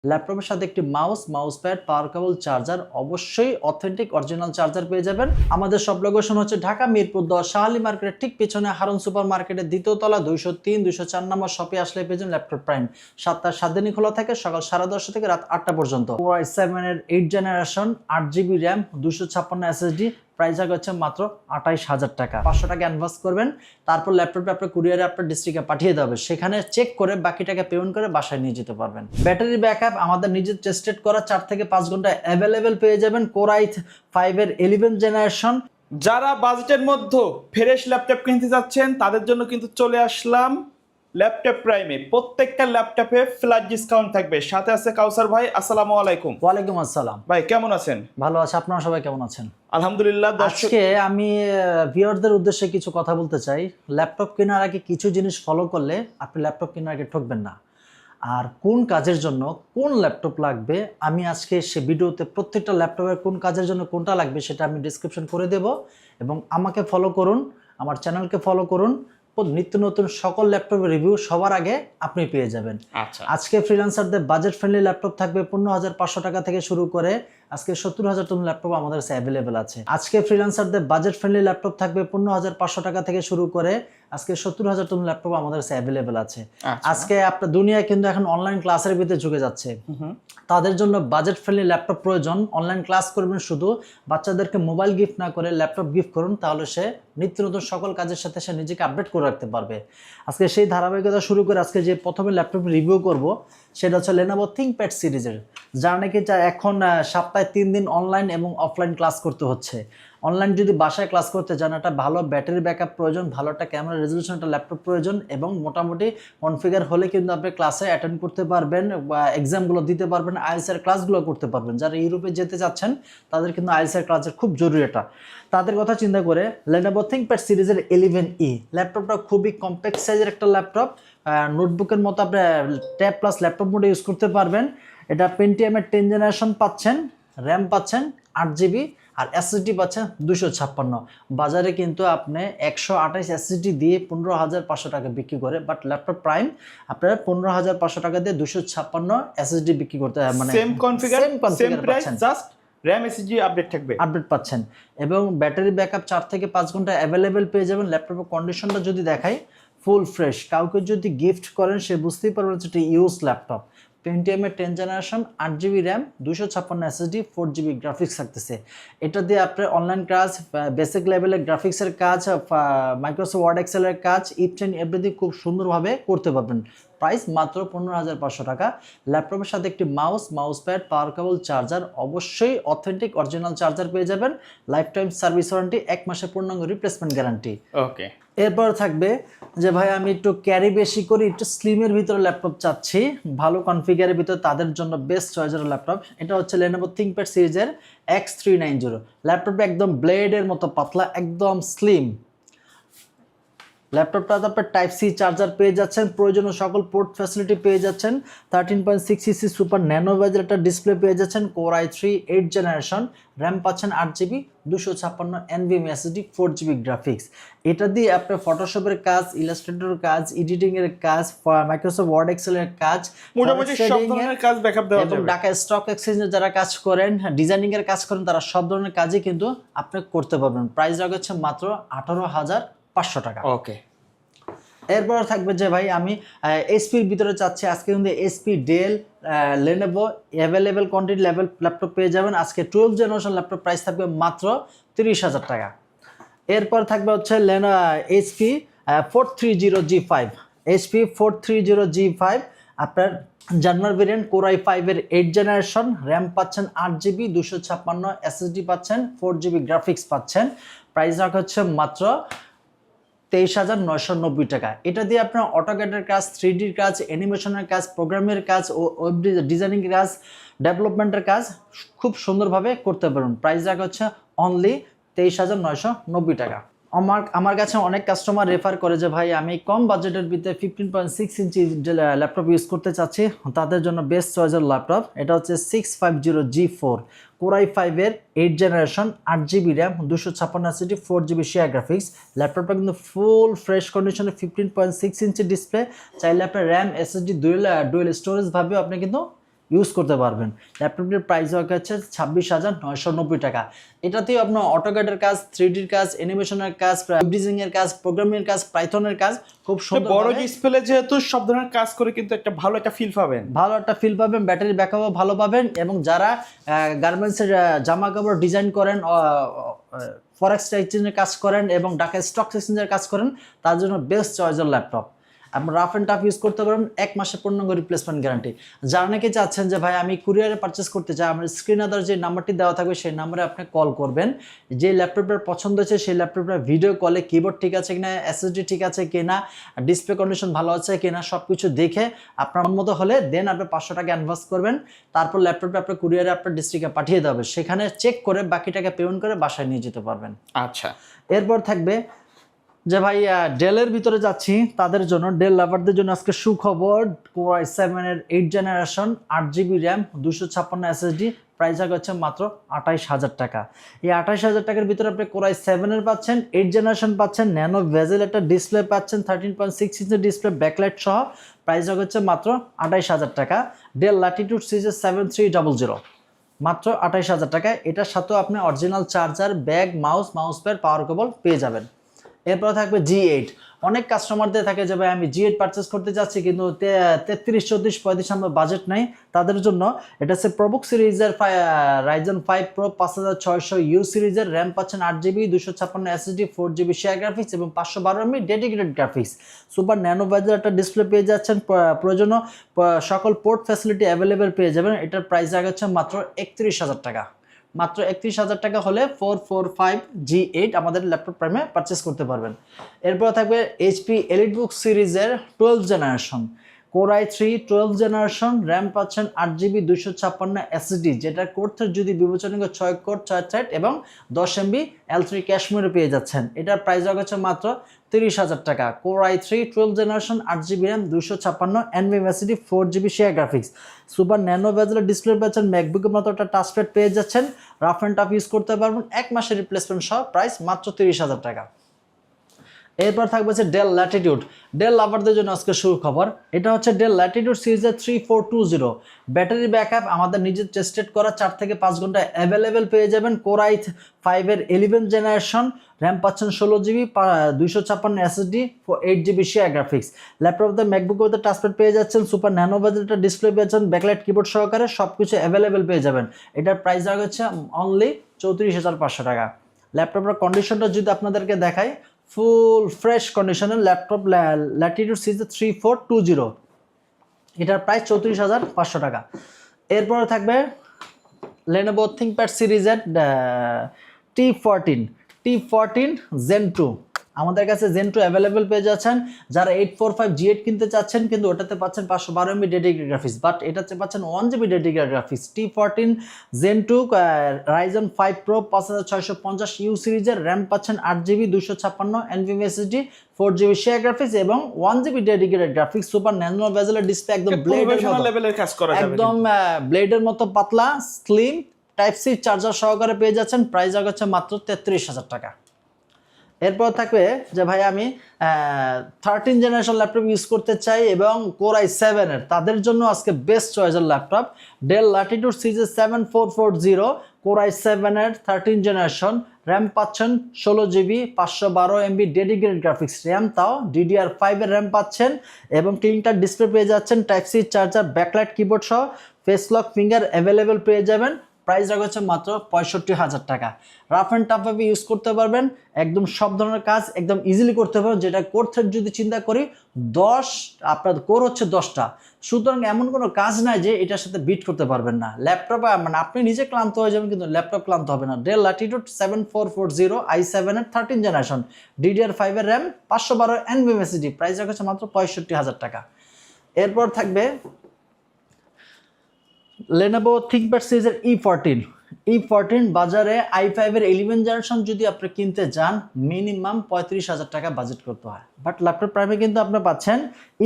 ল্যাপটপের সাথে একটি মাউস প্যাড, পাওয়ার কেবল, চার্জার, অবশ্যই অথেন্টিক অরিজিনাল চার্জার পেয়ে যাবেন। আমাদের সব লোকেশন হচ্ছে ঢাকা মিরপুর 10 শাহালি মার্কেটের ঠিক পেছনে হারুন সুপার মার্কেটের দ্বিতীয় তলা 203 204 নম্বর শপে আসলে পেয়ে যাবেন ল্যাপটপ প্রাইম। 7টা 7 দিনই খোলা থাকে, সকাল 10:30 থেকে রাত 8টা পর্যন্ত। Core i7 এর 8 generation 8GB RAM 256 SSD, price হচ্ছে মাত্র 28,000 টাকা। 500 টাকা অ্যাডভান্স করবেন, তারপর ল্যাপটপটা আপনার কুরিয়ারে আপনার ডিস্ট্রিক্টে পাঠিয়ে দেবে, সেখানে চেক করে বাকি টাকা পেমেন্ট করে বাসায় নিয়ে যেতে পারবেন। ব্যাটারি ব্যাকআপ আমাদের নিজের টেস্টেড করা 4 থেকে 5 ঘন্টা অ্যাভেলেবেল পেয়ে যাবেন। Core i5 এর 11 জেনারেশন। যারা বাজেটের মধ্যে ফ্রেশ ল্যাপটপ কিনতে যাচ্ছেন তাদের জন্য কিন্তু চলে আসলাম ল্যাপটপ প্রাইমে। প্রত্যেকটা ল্যাপটপে ফ্ল্যাট ডিসকাউন্ট থাকবে। সাথে আছে কাউসার ভাই। আসসালামু আলাইকুম। ওয়ালাইকুম আসসালাম ভাই কেমন আছেন? ভালো আছে, আপনারা সবাই কেমন আছেন? আলহামদুলিল্লাহ। আজকে আমি ভিউয়ারদের উদ্দেশ্যে কিছু কথা বলতে চাই। ল্যাপটপ কেনার আগে কিছু জিনিস ফলো করলে আপনি ল্যাপটপ কেনার আগে ঠকবেন না। আর কোন কাজের জন্য কোন ল্যাপটপ লাগবে, আমি আজকে সে ভিডিওতে প্রত্যেকটা ল্যাপটপের কোন কাজের জন্য কোনটা লাগবে সেটা আমি ডিসক্রিপশন করে দেব। এবং আমাকে ফলো করুন, আমার চ্যানেলকে ফলো করুন, নিত্য নতুন সকল ল্যাপটপের রিভিউ সবার আগে আপনি পেয়ে যাবেন। আচ্ছা, আজকে ফ্রিল্যান্সারদের বাজেট ফ্রেন্ডলি ল্যাপটপ থাকবে 15,500 টাকা থেকে শুরু করে আজকে 70,000 টন ল্যাপটপ আমাদের কাছে অ্যাভেলেবেল আছে। আজকে ফ্রিল্যান্সারদের বাজেট ফ্রেন্ডলি ল্যাপটপ থাকবে 15,500 টাকা থেকে শুরু করে আজকে 70,000 টন ল্যাপটপ আমাদের কাছে অ্যাভেলেবেল আছে। আজকে আপনার দুনিয়া কিন্তু এখন অনলাইন ক্লাসের ভিতরে ঝুঁকে যাচ্ছে, তাদের জন্য বাজেট ফ্রেন্ডলি ল্যাপটপ প্রয়োজন। অনলাইন ক্লাস করবেন, শুধু বাচ্চাদেরকে মোবাইল গিফট না করে ল্যাপটপ গিফট করুন, তাহলে সে নিত্য নতুন সকল কাজের সাথে সে নিজেকে আপডেট করে রাখতে পারবে। আজকে সেই ধারাবাহিকতা শুরু করে আজকে যে প্রথমে ল্যাপটপ রিভিউ করব সেটা হচ্ছে Lenovo ThinkPad সিরিজের, যারা নাকি এখন সপ্তাহে 3 দিন অনলাইন এবং অফলাইন ক্লাস করতে হচ্ছে। অনলাইন যদি বাসায় ক্লাস করতে চান, একটা ভালো ব্যাটারি ব্যাকআপ প্রয়োজন, ভালো একটা ক্যামেরা রেজলিউশন একটা ল্যাপটপ প্রয়োজন এবং মোটামুটি কনফিগার হলে কিন্তু আপনি ক্লাসে অ্যাটেন্ড করতে পারবেন বা এক্সামগুলো দিতে পারবেন, আইএলটিএস এর ক্লাসগুলো করতে পারবেন। যারা ইউরোপে যেতে চাচ্ছেন তাদের কিন্তু আইএলটিএস এর ক্লাসের খুব জরুরি এটা। তাদের কথা চিন্তা করে Lenovo ThinkPad সিরিজের 11E ল্যাপটপটা খুবই কম্প্যাক্ট সাইজের একটা ল্যাপটপ, নোটবুকের মতো আপনি ট্যাব প্লাস ল্যাপটপ মোডে ইউজ করতে পারবেন। এটা পেন্টিয়ামের 10 জেনারেশন পাচ্ছেন, র্যাম পাচ্ছেন 8GB আর এসএসডি পাচ্ছেন 256। বাজারে কিন্তু আপনি 128 এসএসডি দিয়ে 15,500 টাকা বিক্রি করে, বাট ল্যাপটপ প্রাইম আপনারা 15,500 টাকা দিয়ে 256 এসএসডি বিক্রি করতে মানে same configure same price, just RAM SSD update থাকবে, আপডেট পাচ্ছেন। এবং ব্যাটারি ব্যাকআপ 4 থেকে 5 ঘন্টা অ্যাভেলেবেল পেয়ে যাবেন। ল্যাপটপের কন্ডিশনটা যদি দেখাই, ফুল ফ্রেশ। কাউকে যদি গিফট করেন সে বুঝতেই পারবেন যে এটা ইউজ ল্যাপটপ। পেন্টিয়ামের 10 generation 8GB RAM 256 SSD 4GB graphics থাকতেছে। এটা দিয়ে আপনার অনলাইন কাজ, বেসিক লেভেলের গ্রাফিক্সের কাজ, মাইক্রোসফট ওয়ার্ড এক্সেলের কাজ, ইপটেন এভরিথিং খুব সুন্দরভাবে করতে পারবেন। প্রাইস মাত্র 15,500 টাকা। ল্যাপটপের সাথে একটি মাউস প্যাড, পাওয়ার কেবল, চার্জার, অবশ্যই অথেন্টিক অরিজিনাল চার্জার পেয়ে যাবেন। লাইফ টাইম সার্ভিস ওয়ারেন্টি, 1 মাসের পূর্ণাঙ্গ রিপ্লেসমেন্ট গ্যারান্টি। ওকে। এরপর থাকবে যে ভাই আমি একটু ক্যারি বেশি করি, একটু স্লিমের ভিতরে ল্যাপটপ চাচ্ছি, ভালো কনফিগারের ভিতরে, তাদের জন্য বেস্ট চয়েসের ল্যাপটপ এটা হচ্ছে Lenovo ThinkPad সিরিজের X390 ল্যাপটপটা একদম ব্লেডের মতো পাতলা, একদম স্লিম। ল্যাপটপটাতে আপনার টাইপ সি চার্জার পেয়ে যাচ্ছেন, প্রয়োজনীয় সকল পোর্ট ফ্যাসিলিটি পেয়ে যাচ্ছেন, 13.6 ইঞ্চি সুপার ন্যানো ব্যাজের একটা ডিসপ্লে পেয়ে যাচ্ছেন, Core i3 8 জেনারেশন, র্যাম পাচ্ছেন 8GB 256 NVMe SSD 4GB graphics. এটা দিয়ে আপনার ফটোশপের কাজ, ইলাস্ট্রেটরের কাজ, এডিটিং এর কাজ, মাইক্রোসফট ওয়ার্ড এক্সেলের কাজ, মোটামুটি সব ধরনের কাজ ব্যাকআপ দেওয়া যাবে। ঢাকা স্টক এক্সচেঞ্জে যারা কাজ করেন, ডিজাইনিং এর কাজ করেন, তারা সব ধরনের কাজই কিন্তু আপনি করতে পারবেন। প্রাইস রাখছে মাত্র 18,500 টাকা। ওকে। এরপর থাকবে যে ভাই আমি এসপির ভিতরে চাচ্ছি, আজকে কিন্তু এসপি, Dell, Lenovo available quantity level laptop পেয়ে যাবেন। আজকে 12 জেনারেশন ল্যাপটপ প্রাইস থাকবে মাত্র 30,000 টাকা। এরপর থাকবে হচ্ছে এইচপি 430G5, এইচপি 430G5 আপনার জার্মার ভেরিয়েন্ট, Core i5 এর 8 জেনারেশন, র্যাম পাচ্ছেন 8GB 256 এসএসডি পাচ্ছেন, 4GB গ্রাফিক্স পাচ্ছেন। প্রাইস রাখা হচ্ছে মাত্র 23,990 টাকা। এটা দিয়ে আপনার অটোক্যাডের কাজ, 3Dর কাজ, অ্যানিমেশনের কাজ, প্রোগ্রামের কাজ ও ওয়েব ডিজাইনিং কাজ, ডেভেলপমেন্টের কাজ খুব সুন্দরভাবে করতে পারবেন। প্রাইস রাখা হচ্ছে অনলি 23,990 টাকা। আমার কাছে অনেক কাস্টমার রেফার করে যে ভাই আমি কম বাজেটের ভিতরে 15.6 ইঞ্চি ল্যাপটপ ইউজ করতে চাচ্ছি, তাদের জন্য বেস্ট চয়েসের ল্যাপটপ এটা হচ্ছে 650G4, Core i5 এর 8 generation, 8GB RAM 256 SSD 4GB share graphics. ল্যাপটপটা কিন্তু ফুল ফ্রেশ কন্ডিশনে, 15.6 ইঞ্চি ডিসপ্লে। চাইলে আপনার র্যাম এসএসডি ডুয়েল স্টোরেজ ভাবেও আপনি কিন্তু ইউজ করতে পারবেন। ল্যাপটপটির প্রাইস হচ্ছে 26,990 টাকা। এটাতেই আপনার অটোক্যাডের কাজ, 3Dর কাজ, অ্যানিমেশনের কাজ, ডিজাইনের কাজ, প্রোগ্রামিংয়ের কাজ, পাইথনের কাজ খুব সুন্দর বড় ডিসপ্লে যেহেতু সব ধরনের কাজ করে কিন্তু একটা ভালো একটা ফিল পাবেন, ব্যাটারি ব্যাকআপও ভালো পাবেন। এবং যারা গার্মেন্টসের জামা কাপড় ডিজাইন করেন, ফরেক্স এক্সচেঞ্জের কাজ করেন এবং ঢাকা স্টক এক্সচেঞ্জের কাজ করেন, তার জন্য বেস্ট চয়েসের ল্যাপটপ। আপনি রাফ অ্যান্ড টাফ ইউজ করতে পারেন, 1 মাসের পূর্ণাঙ্গ রিপ্লেসমেন্ট গ্যারান্টি। যারা নাকি চাচ্ছেন যে ভাই আমি কুরিয়ারে পারচেস করতে চাই, আমার স্ক্রিন আদার যে নাম্বারটি দেওয়া থাকবে সেই নাম্বারে আপনি কল করবেন। যে ল্যাপটপটার পছন্দ হচ্ছে সেই ল্যাপটপটা ভিডিও কলে কিবোর্ড ঠিক আছে কিনা, এসএসডি ঠিক আছে কিনা, ডিসপ্লে কন্ডিশন ভালো আছে কিনা, সব কিছু দেখে আপনার মন মতো হলে দেন আপনি 500 টাকা অ্যাডভান্স করবেন। তারপর ল্যাপটপটা আপনার কুরিয়ারে আপনার ডিস্ট্রিক্টে পাঠিয়ে দেবে, সেখানে চেক করে বাকি টাকা পেমেন্ট করে বাসায় নিয়ে যেতে পারবেন। আচ্ছা, এরপর থাকবে যে ভাই ডেলের ভিতরে যাচ্ছি, তাদের জন্য, ডেল লাভারদের জন্য আজকে সুখবর। Core i7 এর 8 generation, 8GB RAM, 256 SSD, price হচ্ছে মাত্র 28,000 টাকা। এই 28,000 টাকার ভিতরে আপনি Core i7 এর পাচ্ছেন, 8 জেনারেশন পাচ্ছেন, ন্যানো ভেজেল একটা ডিসপ্লে পাচ্ছেন, 13.6 ইঞ্চের ডিসপ্লে, ব্যাকলাইট সহ, প্রাইস হচ্ছে মাত্র 28,000 টাকা। ডেল ল্যাটিটিউড সিরিজের 7300 মাত্র 28,000 টাকা। এটার সাথেও আপনি original charger, bag, mouse pad, power cable পেয়ে যাবেন। এরপর থাকবে G8। অনেক কাস্টমারদের থাকে যে ভাই আমি G8 পারচেস করতে যাচ্ছি কিন্তু 33, 34, 35 আমার বাজেট নাই, তাদের জন্য এটা হচ্ছে প্রবুক সিরিজের Ryzen 5 Pro 5600U সিরিজের, র্যাম পাচ্ছেন 8GB, 256 SSD, 4GB share graphics এবং 512MB dedicated graphics. Super nano bezel একটা ডিসপ্লে পেয়ে যাচ্ছেন, প্রয়োজনীয় সকল পোর্ট ফ্যাসিলিটি অ্যাভেলেবেল পেয়ে যাবেন। এটার প্রাইস হচ্ছে মাত্র 31,000 টাকা। মাত্র 31,000 টাকা হলে 445 G8 আমাদের ল্যাপটপ প্রাইমে পারচেস করতে পারবেন। এরপর থাকবে HP EliteBook সিরিজের 12 generation, Core i3 12 generation, RAM পাচ্ছেন 8GB, 256 SSD, যেটা কোর্থের যদি বিবেচনা করে 6 কোর 6 থ্রেড এবং 10MB L3 ক্যাশ মেমরি পেয়ে যাচ্ছেন। এটার প্রাইস হচ্ছে মাত্র 30,000 টাকা। Core i3 12 generation, 8GB RAM, 256 NVMe SSD, 4GB share graphics, super nano bezel display পাচ্ছেন, ম্যাকবুকের মতো একটা টাচপ্যাড পেয়ে যাচ্ছেন, রাফ অ্যান্ড টাফ ইউজ করতে পারবেন, 1 মাসের রিপ্লেসমেন্ট সহ, প্রাইস মাত্র 30,000 টাকা। এরপর থাকবে হচ্ছে ডেল ল্যাটিটিউড। ডেল লাভারদের জন্য আজকে সুখবর। এটা হচ্ছে ডেল ল্যাটিটিউড সিরিজের 3420। ব্যাটারি ব্যাকআপ আমাদের নিজের টেস্টেড করা 4 থেকে 5 ঘন্টা অ্যাভেলেবেল পেয়ে যাবেন। Core i5 এর 11 জেনারেশন, র্যাম পাচ্ছেন 16GB, 256 SSD, 8GB share graphics. ল্যাপটপতে ম্যাকবুকের টাচপ্যাড পেয়ে যাচ্ছেন, সুপার ন্যানো ভেজেলটা ডিসপ্লে পেয়েছেন, ব্যাকলাইট কিবোর্ড সহকারে, সব কিছু অ্যাভেলেবেল পেয়ে যাবেন। এটার প্রাইস হচ্ছে অনলি 34,500 টাকা। ল্যাপটপের কন্ডিশনটা যদি আপনাদেরকে দেখাই, ফুল ফ্রেশ কন্ডিশনের ল্যাপটপ, ল্যাটিটিউড সিরিজ 3420, এটার প্রাইস 34,500 টাকা। এরপরে থাকবে Lenovo ThinkPad সিরিজের T14 Zen 2। আমাদের কাছে Zen 2 অ্যাভেলেবেল পেয়ে যাচ্ছেন। যারা 845 G8 কিনতে চাচ্ছেন কিন্তু ওটাতে পাচ্ছেন 512MB ডেডিকেটেড গ্রাফিক্স, বাট এটাতে পাচ্ছেন 1GB dedicated graphics. T14 Zen 2 Ryzen 5 Pro 5650U সিরিজের, র্যাম পাচ্ছেন 8GB, 256 NVMe SSD, 4GB share graphics এবং 1GB dedicated graphics. Super nano ভেজেলের ডিসপ্লে, একদম ব্লেডের মতো পাতলা, স্লিম, টাইপ সি চার্জার সহকারে পেয়ে যাচ্ছেন। প্রাইস হচ্ছে মাত্র 33,000 টাকা। এরপর থাকবে যে ভাই আমি 13 জেনারেশন ল্যাপটপ ইউজ করতে চাই এবং Core i7 এর, তাদের জন্য আজকে বেস্ট চয়েসের ল্যাপটপ ডেল ল্যাটিটিউড সিরিজের 7440, Core i7 এর 13 জেনারেশন, র্যাম পাচ্ছেন 16GB, 512MB dedicated graphics, RAM তাও DDR5 এর র্যাম পাচ্ছেন এবং ক্লিনটার ডিসপ্লে পেয়ে যাচ্ছেন, type C charger, backlight keyboard সহ, ফেস লক ফিঙ্গার অ্যাভেলেবেল পেয়ে যাবেন। প্রাইস হচ্ছে মাত্র 65,000 টাকা। রাফ অ্যান্ড টাফ ভাবে ইউজ করতে পারবেন, একদম সব ধরনের কাজ একদম ইজিলি করতে পারবেন। যেটা কোর থ্রেড যদি চিন্তা করি 10, আপনার কোর হচ্ছে 10টা, সুতরাং এমন কোনো কাজ নাই যে এটার সাথে বিট করতে পারবেন না। ল্যাপটপ মানে আপনি নিজে ক্লান্ত হয়ে যাবেন কিন্তু ল্যাপটপ ক্লান্ত হবে না। ডেল ল্যাটিটিউড 7440 i7 এর 13 জেনারেশন, DDR5 এর র্যাম, 512 NVMe SSD, প্রাইস হচ্ছে মাত্র 65,000 টাকা। এরপর থাকবে Lenovo ThinkPad সিরিজের E14 বাজারে i5 এর 11 জেনারেশন যদি আপনি কিনতে যান মিনিমাম 35,000 টাকা বাজেট করতে হয়, বাট ল্যাপটপ প্রাইমে কিন্তু আপনি পাচ্ছেন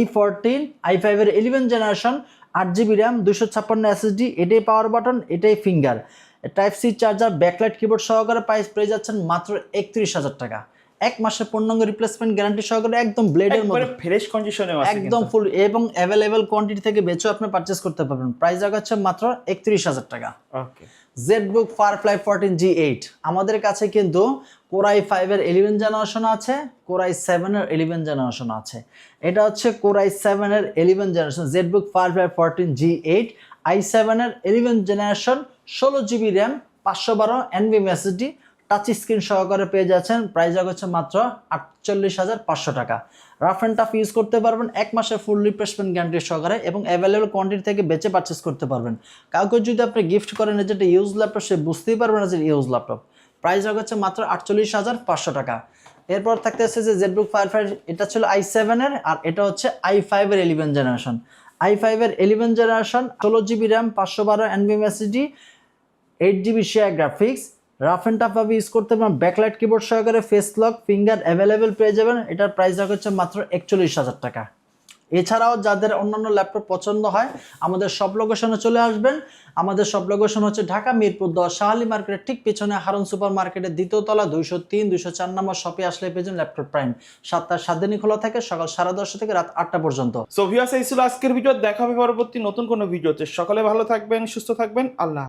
E14 i5 এর 11 জেনারেশন, 8GB র্যাম, 256 SSD, এটাই পাওয়ার বাটন, এটাই finger, type C charger, backlight keyboard সহকারে প্রাইস পেয়ে যাচ্ছেন মাত্র 31,000 টাকা। 1 মাসের পূর্ণাঙ্গ রিপ্লেসমেন্ট গ্যারান্টি সহকারে একদম ব্লেডের মতো একবারে ফ্রেশ কন্ডিশনে আছে একদম ফুল এবং অ্যাভেলেবল কোয়ান্টিটি থেকে বেচেও আপনি পারচেজ করতে পারবেন। প্রাইস রাখছে মাত্র 31,000 টাকা। ওকে। জেটবুক ফায়ারফ্লাই 14G8 আমাদের কাছে কিন্তু কোরাই 5 এর 11 জেনারেশন আছে, কোরাই 7 এর 11 জেনারেশন আছে। এটা হচ্ছে কোরাই 7 এর 11 generation Jetbook firefly 14G8 i7 এর 11 generation 16GB RAM 512 NVMe SSD touch screen সহকারে পেয়ে যাচ্ছেন। প্রাইস হচ্ছে মাত্র 48,500 টাকা। রাফ অ্যান্ড টাফ ইউজ করতে পারবেন 1 মাসের ফুল রিপ্লেসমেন্ট গ্যারান্টি সহকারে এবং অ্যাভেলেবল কোয়ান্টিটি থেকে বেচে পারচেস করতে পারবেন। কাউকে যদি আপনি গিফট করেন যেটা ইউজ ল্যাপটপ সে বুঝতেই পারবে না যে ইউজ ল্যাপটপ। প্রাইস হচ্ছে মাত্র 48,500 টাকা। এরপর থাকতেছে যে জেটবুক ফায়ারফ্লাই, এটা ছিল i7 এর আর এটা হচ্ছে i5 এর 11 জেনারেশন। i5 এর 11 generation 16GB RAM 512 NVMe SSD 8GB share graphics. Rough and tough ভাবে ইউজ করতে পারবেন, ব্যাকলাইট কিবোর্ড সহকারে ফেস লক ফিঙ্গার অ্যাভেলেবেল পেয়ে যাবেন। এটার প্রাইস হচ্ছে মাত্র 41,000 টাকা। এছাড়াও যাদের অন্যান্য ল্যাপটপ পছন্দ হয় আমাদের সব লোকেশনে চলে আসবেন। আমাদের সব লোকেশন হচ্ছে ঢাকা মিরপুর 10 শাহালি মার্কেটের ঠিক পিছনে হারুন সুপার মার্কেটের দ্বিতীয় তলা 203 204 নম্বর শপে আসলে পেয়েছেন ল্যাপটপ প্রাইম। 7টা 7 দিনই খোলা থাকে, সকাল 10:30 থেকে রাত 8টা পর্যন্ত। সো ভিউয়ার্স, এই ছিল আজকের ভিডিও। দেখা হবে পরবর্তী নতুন কোনো ভিডিওতে। সকলে ভালো থাকবেন, সুস্থ থাকবেন। আল্লাহ।